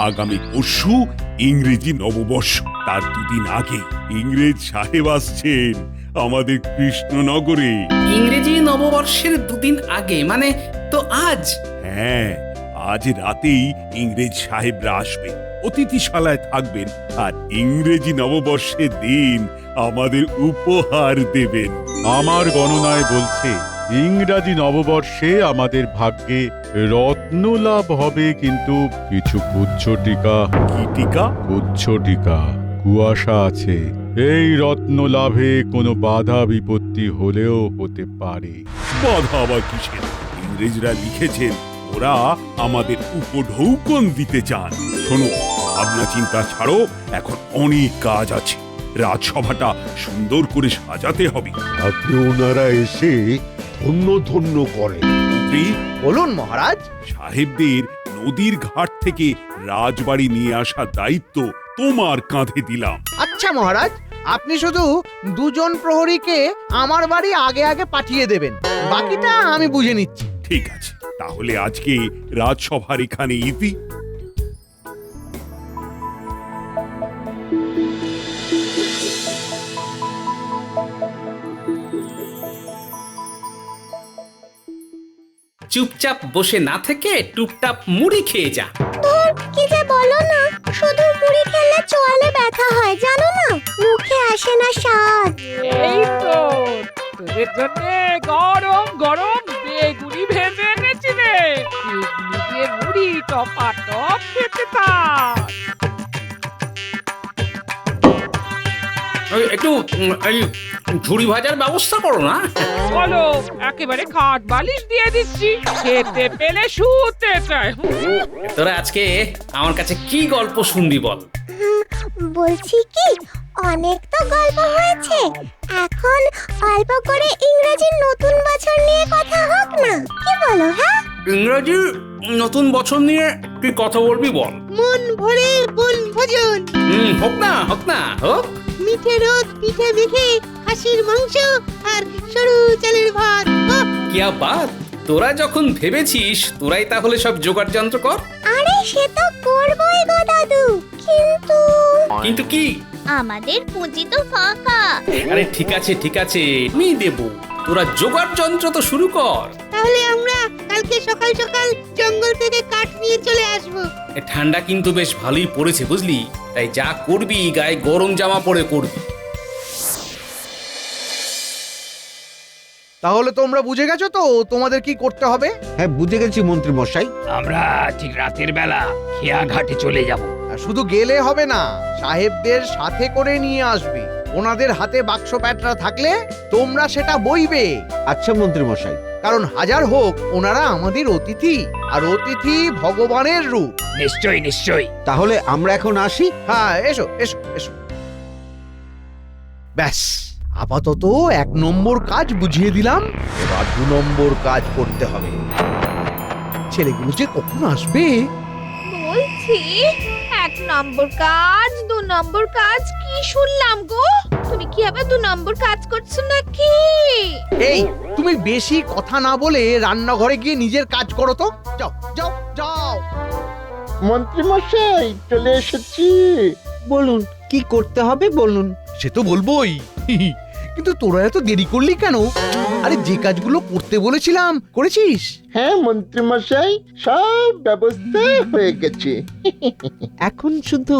আগামী পরশু ইংরেজি নববর্ষ। তার দুদিন আগে ইংরেজ সাহেব আসছেন আমাদের কৃষ্ণনগরে। ইংরেজি নববর্ষের দুদিন আগে মানে তো আজ? হ্যাঁ, আজ রাতেই ইংরেজ সাহেবরা আসবেন, অতিথিশালায় থাকবেন, আর ইংরেজি নববর্ষের দিন আমাদের উপহার দেবেন। আমার গণনায় বলছে ইংরাজি নববর্ষে আমাদের ভাগ্যে রত্ন লাভ হবে, কিন্তু কিছু গুচ্ছ টিকা। কি টিকা? গুচ্ছ টিকা, কুয়াশা আছে। এই রত্ন লাভে কোনো বাধা বিপত্তি হলেও হতে পারে। বাধা আবার কিসের? ইংরেজরা লিখেছেন ওরা আমাদের উপঢৌকন দিতে চান। শোনো, ভাবনা চিন্তা ছাড়ো, এখন অনেক কাজ আছে। রাজসভাটা সুন্দর করে সাজাতে হবে। আপনি ওনারা এসে ধন্য ধন্য করেন। মন্ত্রী, বলুন মহারাজ। সাহেবদের নদীর ঘাট থেকে রাজবাড়ি নিয়ে আসার দায়িত্ব তোমার কাঁধে দিলাম। আচ্ছা মহারাজ, আপনি শুধু দুজন প্রহরীকে আমার বাড়ি আগে আগে পাঠিয়ে দেবেন, বাকিটা আমি বুঝে নিচ্ছি। ঠিক আছে, তাহলে আজকে রাজসভার এখানে ইতি। চুপচাপ বসে না থেকে টুপটাপ মুড়ি খেয়ে যা। কি যে বলো না, শুধু মুড়ি খেলে চোয়ালে ব্যথা হয় জানো না, মুখে আসে না স্বাদ। এই তো তোদের জন্য গরম গরম বেগুনি ভেজে এনেছি রে। বেগুনি দিয়ে মুড়ি টপাটপ খেতে থাক। একটু এই ঝুড়ি ভাজার ব্যবস্থা করো না। বলো, একেবারে খাট বালিশ দিয়ে দিচ্ছি, খেতে পেলে শুতে চাই। তোরা আজকে আমার কাছে কি গল্প শুনবি বল? বলছি কি, অনেক তো গল্প হয়েছে, এখন অল্প করে ইংরেজির নতুন বছর নিয়ে কথা হোক না, কি বলো? হ্যাঁ, ইংরেজি নতুন বছর নিয়ে তুই কথা বলবি বল। মন ভরে বনভোজন, হোক না হোক না হোক। মিঠে রোদ পিঠে মেখে খাসির মাংস আর সরু চালের ভাত। কিয়া বাত, তোরা যখন ভেবেছিস তোরাই তাহলে সব জোগাড় যন্ত্র কর। আরে সে তো করবই গো দাদু, কিন্তু কিন্তু কি? আমাদের পুঁজি তো ফাঁকা। আরে ঠিক আছে ঠিক আছে, আমি দেবো, তোরা জোগাড় যন্ত্র তো শুরু কর। তাহলে আমরা কালকে সকাল সকাল জঙ্গল থেকে কাঠ নিয়ে চলে আসবো। এ ঠান্ডা কিন্তু বেশ ভালোই পড়েছে বুঝলি, তাই যা করবি গায়ে গরম জামা পরে করবি। তাহলে তোমরা বুঝে গেছো তো তোমাদের কি করতে হবে? হ্যাঁ, বুঝে গেছি মন্ত্রী মশাই। আমরা ঠিক রাতের বেলা খেয়া ঘাটে চলে যাব। আর শুধু গেলে হবে না, সাহেবদের সাথে করে নিয়ে আসবে। ওনাদের হাতে বাক্স প্যাটরা থাকলে তোমরা সেটা বইবে। আচ্ছা মন্ত্রী মশাই। কারণ হাজার হোক ওনারা আমাদের অতিথি, আর অতিথি ভগবানের রূপ। নিশ্চয়ই নিশ্চয়ই। তাহলে আমরা এখন আসি। হ্যাঁ, এসো এসো এসো। ব্যাস, আপাতত 1 নম্বর কাজ বুঝিয়ে দিলাম, এবার 2 নম্বর কাজ করতে হবে। ছেলেগুলো যে কখন আসবে? বলছি 1 নম্বর কাজ 2 নম্বর কাজ কি শুনলাম গো, তুমি কি আবার 2 নম্বর কাজ করছো নাকি? এই, তুমি বেশি কথা না বলে রান্নাঘরে গিয়ে নিজের কাজ করো তো। যাও যাও যাও। মন্ত্রী মশাই চলে এসেছি। বলুন কি করতে হবে বলুন। সে তো বলবোই, কিন্তু তোরা এত দেরি করলি কেন? আরে যে কাজগুলো করতে বলেছিলাম করেছিস? হ্যাঁ মন্ত্রী মশাই, সব ব্যবস্থা হয়ে গেছে। এখন শুধু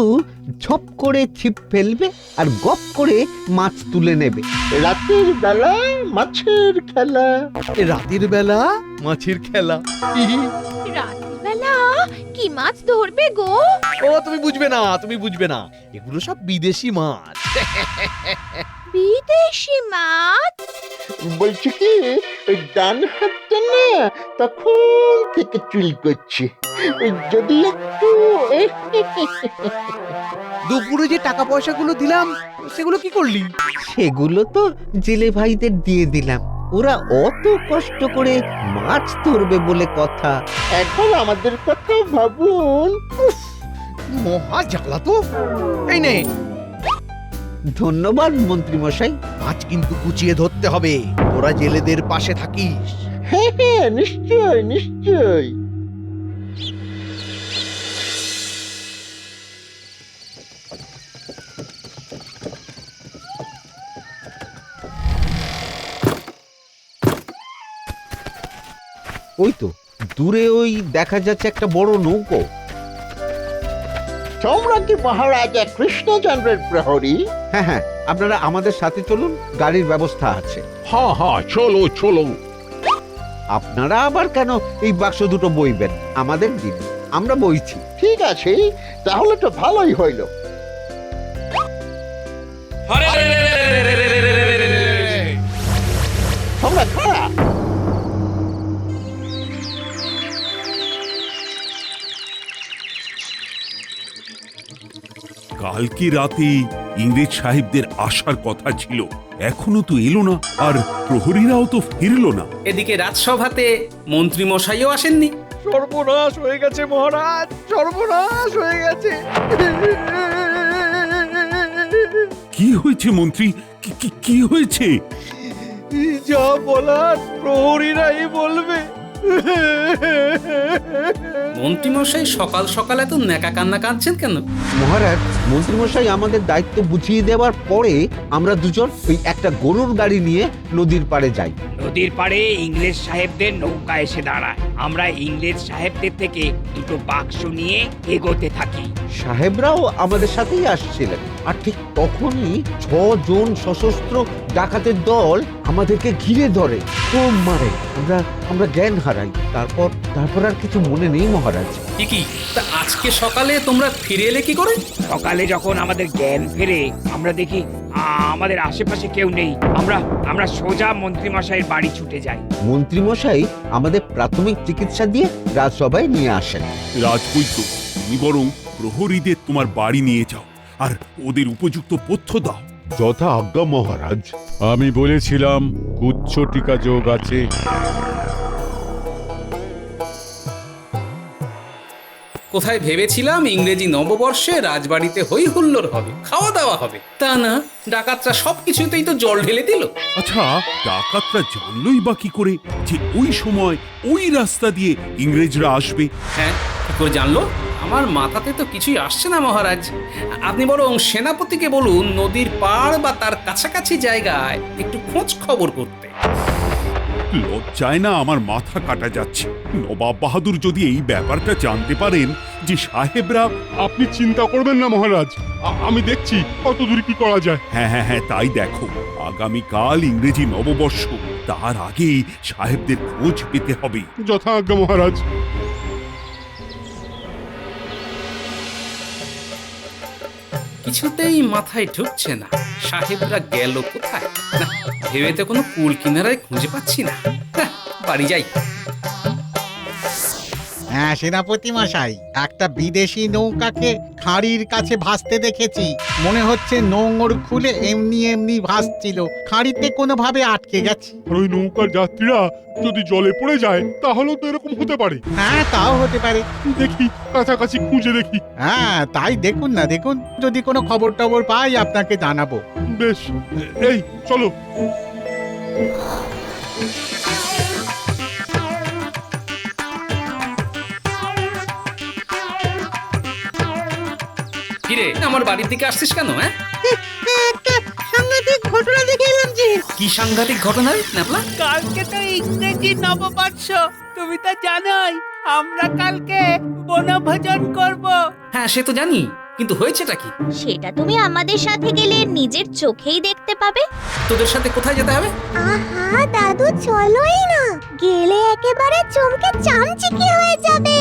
ঝপ করে ছিপ ফেলবে আর গপ করে মাছ তুলে নেবে। রাতের বেলা মাছের খেলা। রাতের বেলা মাছের খেলা? রাতের বেলা কি মাছ ধরবে গো? ও তুমি বুঝবে না, তুমি বুঝবে না, এগুলো সব বিদেশি মাছ। বিদেশি মাছ? বলছি কি, ওই ডান হাতটা না তখন থেকে চুল করছে, যদি একটু দুপুরে যে টাকা পয়সাগুলো দিলাম সেগুলো কি করলি? সেগুলো তো জেলে ভাইদের দিয়ে দিলাম, ওরা অত কষ্ট করে মাছ ধরবে বলে কথা। এখন আমাদের কথা ভাবুন। মহা জ্বালা তো। এই নে, ধন্যবাদ মন্ত্রী মশাই। মাছ কিন্তু কুচিয়ে ধরতে হবে, তোরা জেলেদের পাশে থাকিস। হ্যাঁ হ্যাঁ, নিশ্চয় নিশ্চয়। ওই তো দূরে ওই দেখা যাচ্ছে একটা বড় নৌকো। তোমরা কি মহারাজা কৃষ্ণচন্দ্রের প্রহরী? হ্যাঁ হ্যাঁ, আপনারা আমাদের সাথে চলুন, গাড়ির ব্যবস্থা আছে। হ্যাঁ হ্যাঁ, চলো চলো। আপনারা আবার কেন এই বাক্স দুটো বইবেন? আমাদের দিন, আমরা বইছি। ঠিক আছে, তাহলে তো ভালোই হইল। তোমরা খাড়া। কালকে রাতে ইংরেজ সাহেবদের আসার কথা ছিল, এখনো তো এলো না, আর প্রহরীরাও তো ফিরলো না। এদিকে রাজসভাতে মন্ত্রী মশাইও আসেননি। সর্বনাশ হয়ে গেছে মহারাজ, সর্বনাশ হয়ে গেছে। কি হয়েছে মন্ত্রী? কি হয়েছে? যা বলার প্রহরীরাই বলবে। মন্ত্রী মশাই সকাল সকাল এত ন্যাকা কান্না কাঁদছেন কেন? মহারাজ, মন্ত্রীমশাই আমাদের দায়িত্ব বুঝিয়ে দেওয়ার পরে আমরা দুজন ওই একটা গরুর গাড়ি নিয়ে নদীর পাড়ে যাই। নদীর পাড়ে ইংরেজ সাহেবদের নৌকা এসে দাঁড়ায়। আমরা ইংরেজ সাহেবদের থেকে দুটো বাক্স নিয়ে এগোতে থাকি। সাহেবরাও আমাদের সাথেই আসছিলেন, আর ঠিক তখনই 6 জন সশস্ত্র ডাকাতের দল আমাদেরকে ঘিরে ধরে, তো মারে। আমরা জ্ঞান হারাই। তারপর আর কিছু মনে নেই মহারাজ। কি তা আজকে সকালে তোমরা ফিরে এলে কি করে? সকালে যখন আমাদের জ্ঞান ফেরে আমরা দেখি আমাদের আশেপাশে কেউ নেই। আমরা সোজা মন্ত্রীমশাইয়ের বাড়ি ছুটে যাই। মন্ত্রীমশাই আমাদের প্রাথমিক চিকিৎসা দিয়ে রাজসভায় নিয়ে আসেন। রাজবৈদ্য, তুমি বরং প্রহরীদের তোমার বাড়ি নিয়ে যাও আর ওদের উপযুক্ত পথ্য দাও। যথা আজ্ঞা মহারাজ। আমি বলেছিলাম কুচ্ছটিকা যোগ আছে। কোথায় ভেবেছিলাম ইংরেজি নববর্ষে রাজবাড়িতে হই হুল্লোড় হবে, খাওয়া দাওয়া হবে, তা না, ডাকাতরা সবকিছুতেই তো জল ঢেলে দিল। আচ্ছা, ডাকাতরা জানলই বা কি করে যে ওই সময় ওই রাস্তা দিয়ে ইংরেজরা আসবে? হ্যাঁ, কি করে জানলো? আমার মাথাতে তো কিছুই আসছে না মহারাজ। আপনি বরং সেনাপতিকে বলুন নদীর পাড় বা তার কাছাকাছি জায়গায় একটু খোঁজ খবর করতে। লজ্জায় না আমার মাথা কাটা যাচ্ছে। নবাব বাহাদুর যদি এই ব্যাপারটা জানতে পারেন যে সাহেবরা... আপনি চিন্তা করবেন না মহারাজ, আমি দেখছি কত দূর কি করা যায়। হ্যাঁ, তাই দেখো। আগামীকাল ইংরেজি নববর্ষ, তার আগেই সাহেবদের খোঁজ পেতে হবে। যথা আজ্ঞা মহারাজ। কিছুতেই মাথায় ঢুকছে না সাহেবরা গেল কোথায়। না, ভেবে তো কোনো কুল কিনারায় খুঁজে পাচ্ছি না। বাড়ি যাই। হ্যাঁ সেনাপতি মশাই, একটা বিদেশি নৌকাকে খাঁড়ির কাছে ভাসতে দেখেছি। মনে হচ্ছে নোঙর খুলে এমনি ভাসছিল, খাঁড়িতে কোনোভাবে আটকে গেছে। আর ওই নৌকার যাত্রীরা যদি জলে পড়ে যায় তাহলেও তো এরকম হতে পারে। হ্যাঁ তাও হতে পারে। দেখি, কাছাকাছি খুঁজে দেখি। হ্যাঁ তাই দেখুন না, দেখুন, যদি কোনো খবর টবর পাই আপনাকে জানাবো। বেশ, এই চলো। কিরে, আমার বাড়ির দিকে আসছিস কেন? হ্যাঁ, একটা সাংঘাতিক ঘটনা দেখে এলাম যে। কি সাংঘাতিক ঘটনা ন্যাপলা? কালকে তো ইংরেজি নববর্ষ, তুমি তো জানোই আমরা কালকে বনভোজন করব। হ্যাঁ সে তো জানি, কিন্তু হয়েছেটা কি? সেটা তুমি আমাদের সাথে গেলে নিজের চোখেই দেখতে পাবে। তোদের সাথে কোথায় যেতে হবে? আহা দাদু, চলোই না, গেলে একেবারে চমকে চামচিকি হয়ে যাবে।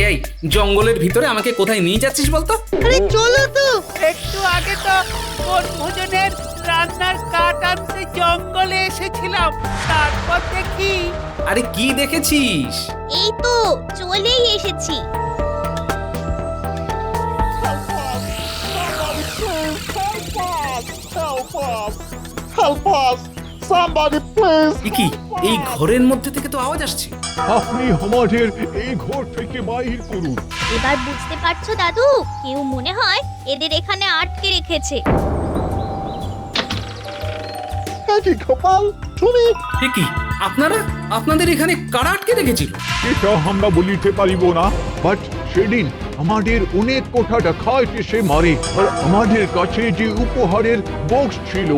এই জঙ্গলের ভিতরে আমাকে কোথায় নিয়ে যাচ্ছিস বলতো? আরে চলো তো। একটু আগে তো বনভোজনের রান্নার কাঠ আনতে জঙ্গলে এসেছিলাম, তারপর দেখি। আরে কি দেখেছিস? এই তো চলেই এসেছি। Help us! Somebody please! কি এই ঘরের মধ্যে থেকে তো আওয়াজ আসছে। আপনি আমাদের এই ঘর থেকে বাইর করুন। এবার বুঝতে পারছো দাদু, কেউ মনে হয় এদের এখানে আটকে রেখেছে। কি গোপাল, তুমি? কি আপনাদের এখানে কারা আটকে রেখেছিল? এটা আমরা বলিতে পারিব না, বাট সেদিন আমাদের অনেক কথা দেখায় সে মারে। আর আমাদের কাছে যে উপহারের বক্স ছিল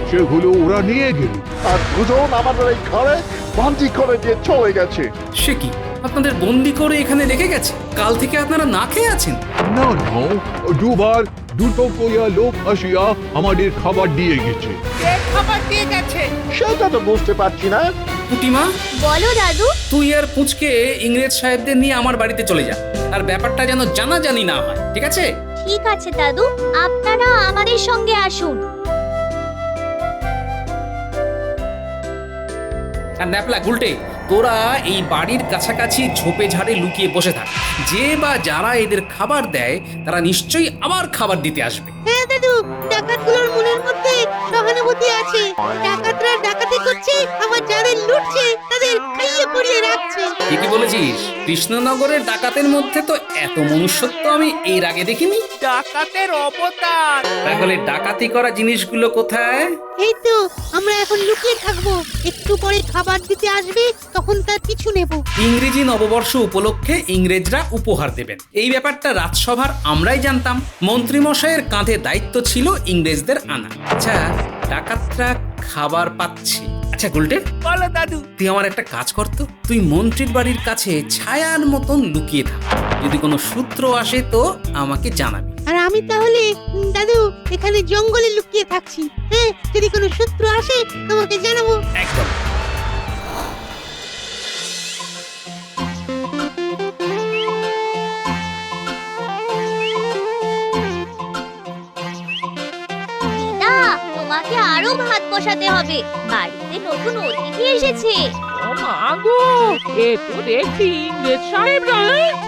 সেগুলো ওরা নিয়ে গেল। আর দুজন আমাদের এই ঘরে বন্দি করে দিয়ে চলে গেছে। সে কি আপনাদের বন্দি করে এখানে রেখে গেছে? কাল থেকে আপনারা না খেয়ে আছেন? না না, দুবার দুটো কইয়া লোক আসিয়া আমাদের খাবার দিয়ে গেছে। কে খাবার দিয়ে গেছে? সেটা তো বুঝতে পারছি না। পুটিমা, বলো দাদু। তুই আর পুচকে ইংরেজ সাহেবদের নিয়ে আমার বাড়িতে চলে যা, আর ব্যাপারটা যেন জানাজানি না হয়, ঠিক আছে? ঠিক আছে দাদু, আপনারা আমাদের সঙ্গে আসুন। আর ন্যাপলা গুলটে, তোরা এই বাড়ির কাছাকাছি ঝোপে ঝাড়ে লুকিয়ে বসে থাক। যে বা যারা এদের খাবার দেয় তারা নিশ্চয়ই আবার খাবার দিতে আসবে। হ্যাঁ দাদু, ডাকাতগুলোর মনের মধ্যে সহানুভূতি আছে। ডাকাতরা ডাকাতি করছে, আবার যাদের লুটছে তাদের খাইয়ে পরিয়ে রাখছে। ঠিকই বলেছিস, কৃষ্ণনগরের ডাকাতের মধ্যে তো এত মনুষ্যত্ব আমি এর আগে দেখিনি। ডাকাতের অবতার। তাহলে ডাকাতি করা জিনিসগুলো কোথায়? এই তো, আমরা এখন লুকিয়ে থাকবো। একটু পরে খাবার দিতে আসবে, তখন তার পিছু নেব। ইংরেজি নববর্ষ উপলক্ষে ইংরেজরা উপহার দেবেন, এই ব্যাপারটা রাজসভার আমরাই জানতাম। মন্ত্রীমশাইয়ের কাঁধে দায়িত্ব ছিল ইংরেজদের আনা। আচ্ছা, ডাকাতরা খাবার পাচ্ছে। আচ্ছা গুলটে, বলো দাদু। তুই আমার একটা কাজ করতো, তুই মন্ত্রীর বাড়ির কাছে ছায়ার মতন লুকিয়ে থাক। যদি কোনো সূত্র আসে তো আমাকে জানাবি। আর আমি তাহলে দাদু এখানে জঙ্গলে লুকিয়ে থাকছি। হ্যাঁ, যদি কোনো শত্রু আসে তোমাকে জানাবো। একদম। দিদা, তোমাকে আরো ভাত বসাতে হবে, বাড়িতে নতুন অতিথি এসেছে। ও মা গো, এ তো দেখছি ইংরেজ সাহেবরা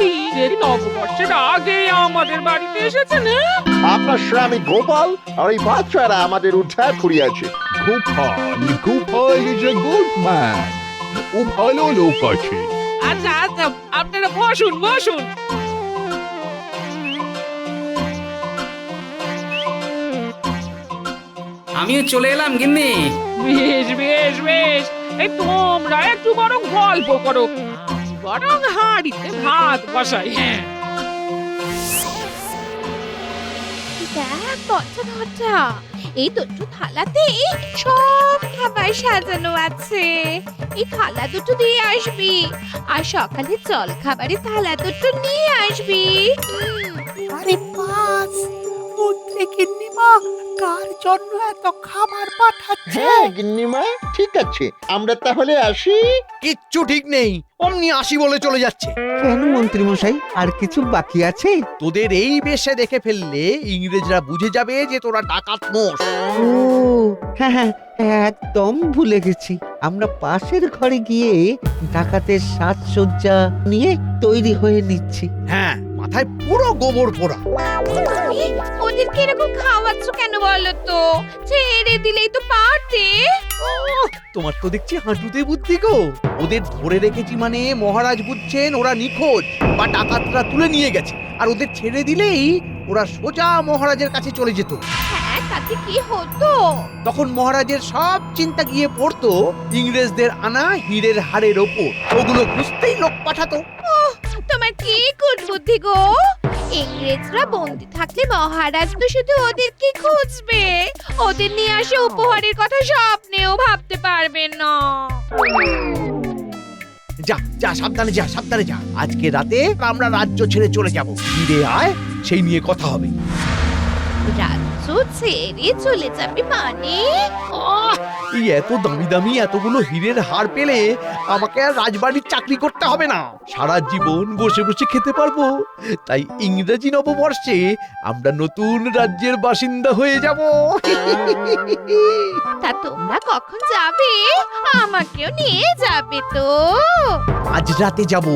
ইংরেজ নববর্ষের আগে আমাদের বাড়িতে এসেছেন। আপনার স্বামী গোপাল আর এই বাচ্চারা আমাদের উদ্ধার করিয়াছে। Gopal is a good man. ও ভালো লোক আছে। আচ্ছা আচ্ছা, আপনারা বসুন বসুন। আমিও চলে এলাম গিন্নি। বেশ বেশ বেশ, এই তোমরা একটু বরং গল্প করো, আমি বরং হাঁড়িতে ভাত বসাই। হ্যাঁ, দেখ দরজা, এই দুটো থালাতে সব খাবার সাজানো আছে। এই থালা দুটো দিয়ে আসবি, আর সকালে জল খাবারের থালা দুটো নিয়ে আসবি। আরে বাস, উঠলে গিন্নিমা কার জন্য এত খাবার পাঠাচ্ছে? হ্যাঁ গিন্নিমা, ঠিক আছে, আমরা তাহলে আসি। কিচ্ছু ঠিক নেই, অমনি আসি বলে চলে যাচ্ছে। কেন মন্ত্রী মশাই, আর কিছু বাকি আছে? তোদের এই বেশে দেখে ফেললে ইংরেজরা বুঝে যাবে যে তোরা ডাকাত নোস। ও হ্যাঁ হ্যাঁ, একদম ভুলে গেছি। আমরা পাশের ঘরে গিয়ে ডাকাতের সাজসজ্জা নিয়ে তৈরি হয়ে নিচ্ছি। হ্যাঁ, মাথায় পুরো গোবর পোড়া। ওদেরকে এরকম খাওয়াচ্ছ কেন বলো তো? ছেড়ে দিলেই তো পারতে। তোমার তো দেখছি হাঁটুতে বুদ্ধি গো। ওদের ধরে রেখেছি মানে মহারাজ বুঝছেন ওরা নিখোঁজ বা ডাকাতরা তুলে নিয়ে গেছে, আর ওদের ছেড়ে দিলেই ওরা সোজা মহারাজের কাছে চলে যেত। হ্যাঁ, তাতে কি হতো? তখন মহারাজের সব চিন্তা গিয়ে পড়তো ইংরেজদের আনা হীরের হাড়ের ওপর। ওগুলো খুঁজতেই লোক পাঠাতো। তোমার কি বুদ্ধি গো? ইংরেজরা বন্দি থাকলে মহারাজ তো শুধু ওদেরকে খুঁজবে, ওদের নিয়ে আসে উপহারের কথা স্বপ্নেও ভাবতে পারবেন না। যা যা, সাবধানে যা, সাবধানে যা। আজকে রাতে আমরা রাজ্য ছেড়ে চলে যাব। ফিরে আয়, সেই নিয়ে কথা হবে। রাজ্য ছেড়ে চলে যাবে মানে? এই এত দামি দামি এতগুলো হীরের হার পেলে আমাকে আর রাজবাড়ির চাকরি করতে হবে না, সারা জীবন বসে বসে খেতে পারবো। তাই ইংরেজি নববর্ষে আমরা নতুন রাজ্যের বাসিন্দা হয়ে যাব। তা তোমরা কখন যাবে? আমাকেও নিয়ে যাবে তো? আজ রাতে যাব।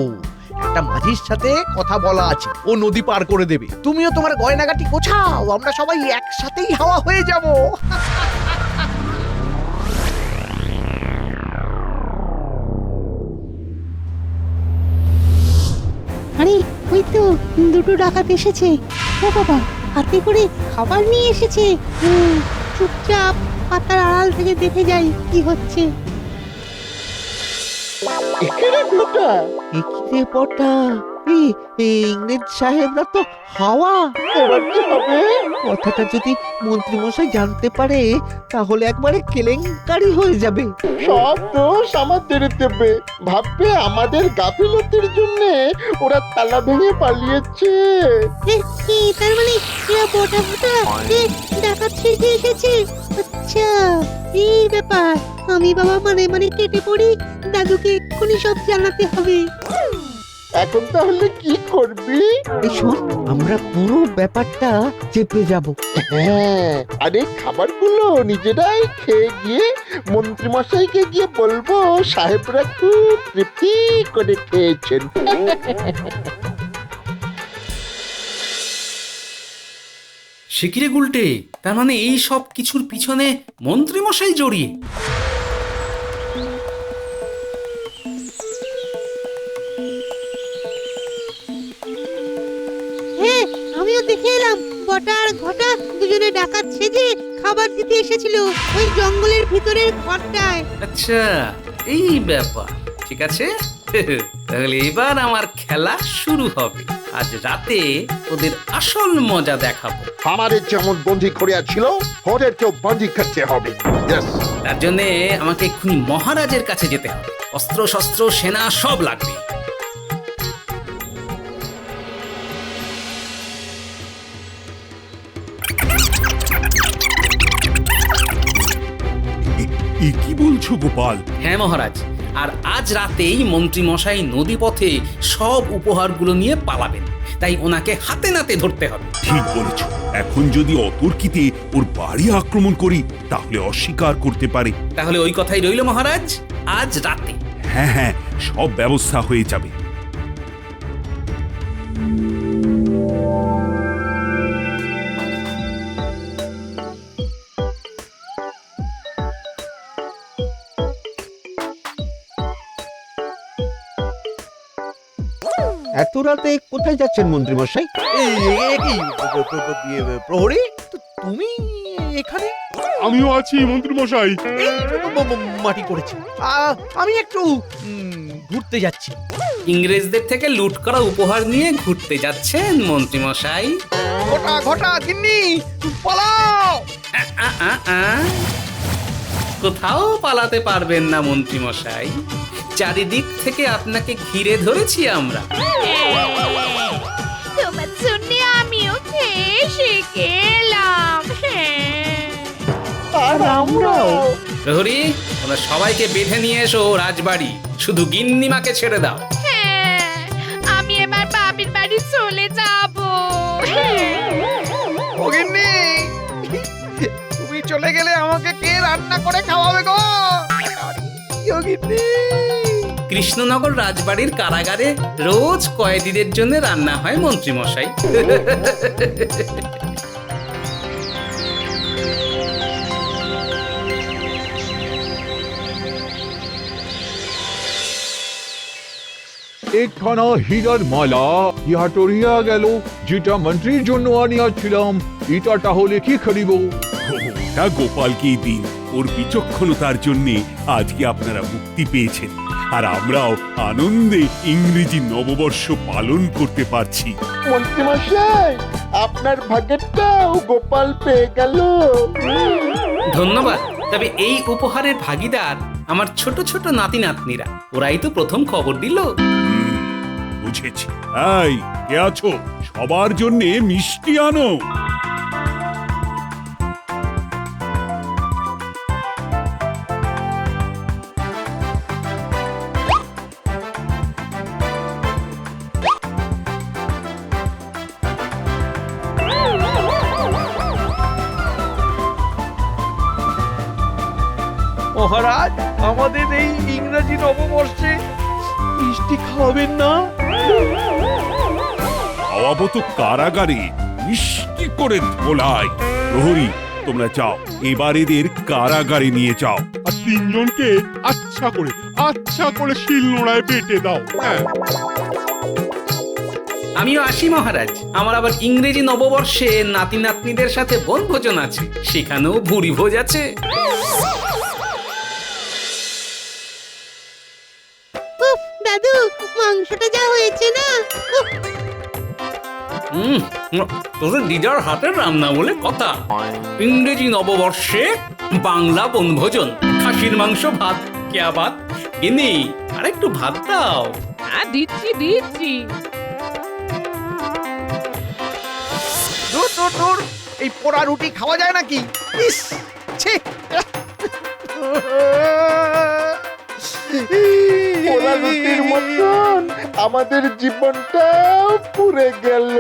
একটা মাঝির সাথে কথা বলা আছে, ও নদী পার করে দেবে। তুমিও তোমার গয়নাগাটি গোছাও, আমরা সবাই একসাথেই হাওয়া হয়ে যাব। আরে ওই তো দুটো ডাকাত এসেছে। ও বাবা, হাতে করে খাবার নিয়ে এসেছে। চুপচাপ পাতার আড়াল থেকে দেখে যাই কি হচ্ছে। এখানে দুটা। একিরে পটা, এই ইংরেজ সাহেবরা তো হাওয়া। এবার কি হবে? কথাটা যদি মন্ত্রীমশাই জানতে পারে তাহলে একবারে কেলেঙ্কারি হয়ে যাবে। সব দোষ আমাদের দেবে, ভাববে আমাদের গাফিলতির জন্য ওরা তালা ভেঙে পালিয়েছে। তার মানে এরা বটা বটা ডাকাত সেজে এসেছে। আচ্ছা এই ব্যাপার, আমি বাবা মানে কেটে পড়ি, দাদুকে এক্ষুনি সব জানাতে হবে। এখন তাহলে কি করবি? এই শোন, আমরা পুরো ব্যাপারটা চেপে যাব। হ্যাঁ, আর এই খাবারগুলো নিজেরাই খেয়ে গিয়ে মন্ত্রীমশাইকে গিয়ে বলবো সাহেবরা খুব তৃপ্তি করে খেয়েছেন। শিকিরে গুলটে, তার মানে এই সব কিছুর পিছনে মন্ত্রীমশাই জড়িয়ে। হ্যাঁ, আমিও দেখে এলাম বটা আর ঘটা দুজনে ডাকাত সেজে খাবার দিতে এসেছিল ওই জঙ্গলের ভিতরের ঘরটায়। আচ্ছা এই ব্যাপার, ঠিক আছে। তাহলে এবার আমার খেলা শুরু হবে। আজ রাতে ওদের আসল মজা দেখাবো। আমাদের যেমন বন্দি করে ছিল ওদেরকেও বন্দি করতে হবে। তার জন্য আমাকে এক্ষুনি মহারাজের কাছে যেতে হবে। অস্ত্র শস্ত্র সেনা সব লাগবে। কি বলছো গোপাল? হ্যাঁ মহারাজ, আর আজ রাতেই মন্ত্রী মশাই নদী পথে সব উপহারগুলো নিয়ে পালাবেন, তাই ওনাকে হাতে নাতে ধরতে হবে। ঠিক বলেছ। এখন যদি অতর্কিতে ওর বাড়ি আক্রমণ করি তাহলে অস্বীকার করতে পারে। তাহলে ওই কথাই রইল মহারাজ, আজ রাতে। হ্যাঁ হ্যাঁ, সব ব্যবস্থা হয়ে যাবে। এত রাতে কোথায় যাচ্ছেন মন্ত্রীমশাই? প্রহরী, তুমি এখানে? আমিও আছি মন্ত্রীমশাই। মাটি করেছি, আমি একটু ঘুরতে যাচ্ছি। ইংরেজদের থেকে লুট করা উপহার নিয়ে ঘুরতে যাচ্ছেন মন্ত্রী মশাই? ঘটা ঘটা গিন্নি পালাও! কোথাও পালাতে পারবেন না মন্ত্রী মশাই, চারিদিক থেকে আপনাকে ঘিরে ধরেছি আমরা। তোমার জন্য আমিও খেয়ে শিখে এলাম। আর আমরাও। প্রহরী, তোমরা সবাইকে বেঁধে নিয়ে এসো রাজবাড়ি, শুধু গিন্নিমাকে ছেড়ে দাও। হ্যাঁ, আমি এবার বাবির বাড়ি চলে যাব। ও গিন্নি, তুমি চলে গেলে আমাকে কে রান্না করে খাওয়াবে গো? ও গিন্নি। কৃষ্ণনগর রাজবাড়ির কারাগারে রোজ কয়েদিদের জন্য রান্না হয় মন্ত্রী মশাই। একখানা হীরার মালা ইহা টরিয়া গেল, যেটা মন্ত্রীর জন্য আনিয়াছিলাম। এটা তাহলে কি করিব? ওটা গোপালকেই দিন। ওর বিচক্ষণতার জন্যে আজকে আপনারা মুক্তি পেয়েছেন, আর আমরাও আনন্দে ইংরেজি নববর্ষ পালন করতে পারছি। মন্ত্রীমশাই, আপনার ভাগ্যটাও গোপাল পেয়ে গেল। ধন্যবাদ। তবে এই উপহারের ভাগিদার আমার ছোট ছোট নাতি নাতনিরা, ওরাই তো প্রথম খবর দিল। বুঝেছি। এই, কে আছো? সবার জন্যে মিষ্টি আনো। মহারাজ, আমাদের এই ইংরেজি নববর্ষে মিষ্টি খাওয়াবেন না? খাওয়াবো তো কারাগারে, মিষ্টি করে ধোলাই। প্রহরী, তোমরা যাও, এবার এদের কারাগারে নিয়ে যাও। আর তিনজনকে আচ্ছা করে শিলনোড়ায় বেটে দাও। হ্যাঁ, আমিও আসি মহারাজ। আমার আবার ইংরেজি নববর্ষে নাতি নাতনিদের সাথে বনভোজন আছে, সেখানেও ভুরি ভোজ আছে। উফ, দাদু মাংস মাংসটা যা হয়েছে না উফ, তোদের দিদার হাতের রান্না বলে কথা। ইংরেজি নববর্ষে বাংলা বনভোজন, খাসির মাংস ভাত, কেয়া ভাত। গিন্নি আর একটু ভাত দাও। হ্যাঁ দিচ্ছি দিচ্ছি। দূর দূর দূর, এই পোড়া রুটি খাওয়া যায় নাকি? ইস ছি পোড়া রুটির মতন আমাদের জীবনটা পুড়ে গেল।